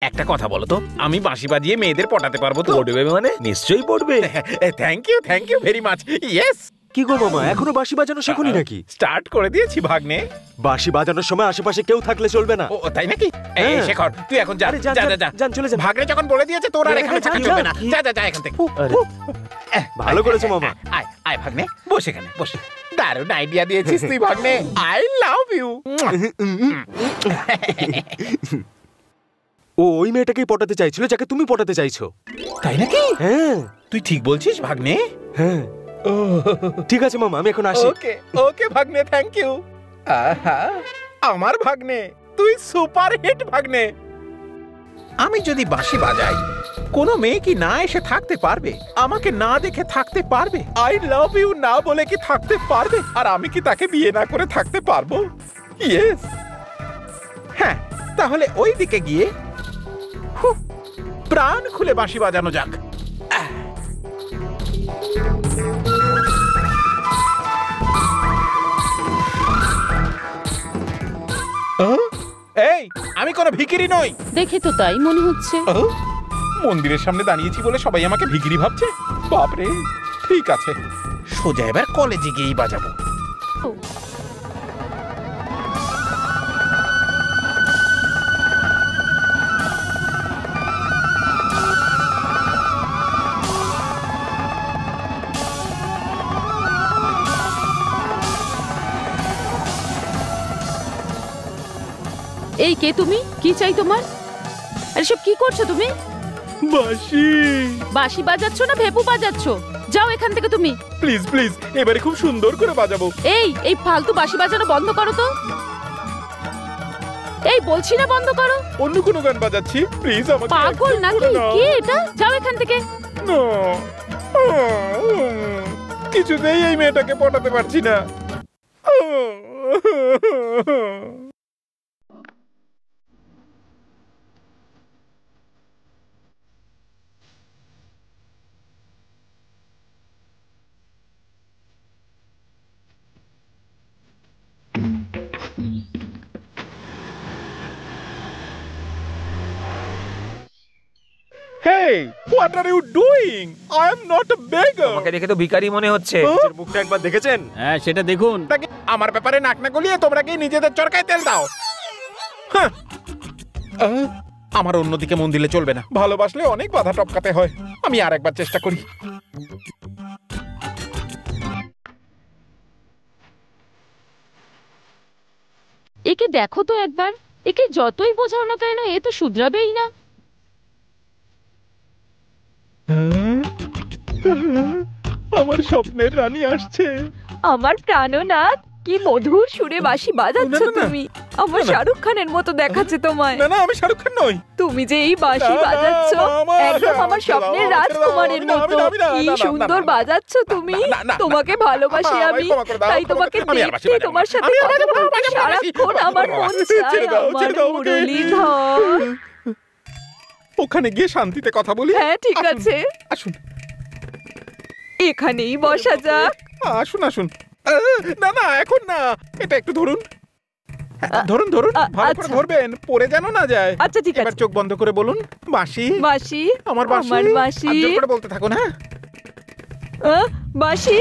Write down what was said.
একটা কথা বলো তো, আমি বাঁশি বাজিয়ে মেয়েদের পটাতে পারবো তো? পড়বে মানে? নিশ্চয়ই পড়বে। Thank you very much. Yes. কি গো মামা, এখনো বাঁশি বাজানো শেখনি নাকি? স্টার্ট করে দিয়েছি ভাগ্নে। বাঁশি বাজানোর সময় আশেপাশে কেউ থাকলে চলবে না। ও তাই নাকি? এই শেখর, তুই এখন যা যা যা যা, চলে যা। ভাগ্নে যখন বলে দিয়েছে তোর আর এখানে থাকা চলবে না। যা যা যা এখান থেকে। ভালো করেছো মামা। আয় আয় ভাগ্নে, বস এখানে বস। দারুণ আইডিয়া দিয়েছিস তুই ভাগ্নে। I love you. ও ওই মেয়েটাকেই পটাতে চাইছিল যাকে তুমি পটাতে চাইছো। তাই নাকি? হ্যাঁ। তুই ঠিক বলছিস ভাগ্নে। হ্যাঁ। ঠিক আছে মামা, আমি এখন আসি। ওকে ওকে ভাগ্নে, থ্যাংক ইউ। আহা, আমার ভাগ্নে, তুই সুপার হিট ভাগ্নে। আমি যদি বাঁশি বাজাই, কোনো মেয়ে কি না এসে থাকতে পারবে? আমাকে না দেখে থাকতে পারবে? আই লাভ ইউ না বলে কি থাকতে পারবে? আর আমি কি তাকে বিয়ে না করে থাকতে পারবো? ইয়েস। হ্যাঁ, তাহলে ওই দিকে গিয়ে প্রাণ খুলে বাঁশি বাজানো যাক। এই, আমি কোনো ভিখিরি নই। দেখে তো তাই মনে হচ্ছে। মন্দিরের সামনে দাঁড়িয়েছি বলে সবাই আমাকে ভিখিরি ভাবছে? বাপরে। ঠিক আছে, সোজা এবার কলেজে গিয়েই বাজাবো। এই কে তুমি? কি চাই তোমার? আরে সব কি করছো তুমি? বাঁশি। বাঁশি বাজাচ্ছ না ভেপু বাজাচ্ছ? যাও এখান থেকে তুমি। প্লিজ প্লিজ, এবারে খুব সুন্দর করে বাজাবো। এই ফালতু বাঁশি বাজানো বন্ধ করো তো। এই বলছি না বন্ধ করো। অন্য কোনো গান বাজাচ্ছি, প্লিজ আমাকে। পাগল নাকি? কে এটা? যাও এখান থেকে। না, কিছুতেই এই মেয়েটাকে পটাতে পারছি না। Hey, what are you doing? I am not a beggar. আমাকে দেখে তো ভিখারি মনে হচ্ছে। নিজের মুখটা একবার দেখেছেন? হ্যাঁ, সেটা দেখুন। আমার ব্যাপারে নাক না গলিয়ে তোমরা কি নিজেদের চরকায় তেল দাও? আমার অন্যদিকে মন দিলে চলবে না। ভালোবাসলে অনেক বাধা টপকাতে হয়। আমি আর একবার চেষ্টা করি। একে দেখো তো একবার। একে যতই বোঝাও না কেন, এ তো শুধরাবেই না। আমার স্বপ্নের রানী আসছে। আমার প্রাণনাথ, কি মধুর সুরে বাঁশি বাজাচ্ছ তুমি। আমার শাহরুখ খানের মতো দেখাচ্ছে তোমায়। না না, আমি শাহরুখ খান নই। তুমি যে এই বাঁশি বাজাচ্ছ, একদম আমার স্বপ্নের রাজকুমারের মতো। কি সুন্দর বাজাচ্ছ তুমি। তোমাকে ভালোবাসি আমি, তাই তোমাকে দেখতে, তোমার সাথে কথা বলতে সারাক্ষণ আমার মন চায়। আমার মুরলীধর। ওখানে গিয়ে শান্তিতে কথা বলি। হ্যাঁ ঠিক আছে, আসুন। এখানেই বসা যাক। আসুন আসুন। না না, এখন না, এটা একটু ধরুন। ধরুন ধরুন, ভালো করে ধরবেন, পড়ে যেন না যায়। আচ্ছা ঠিক আছে। এবার চোখ বন্ধ করে বলুন, বাঁশি বাঁশি আমার বাঁশি। আমার বাঁশি। আর জোর করে বলতে থাকুন। হ্যাঁ, বাঁশি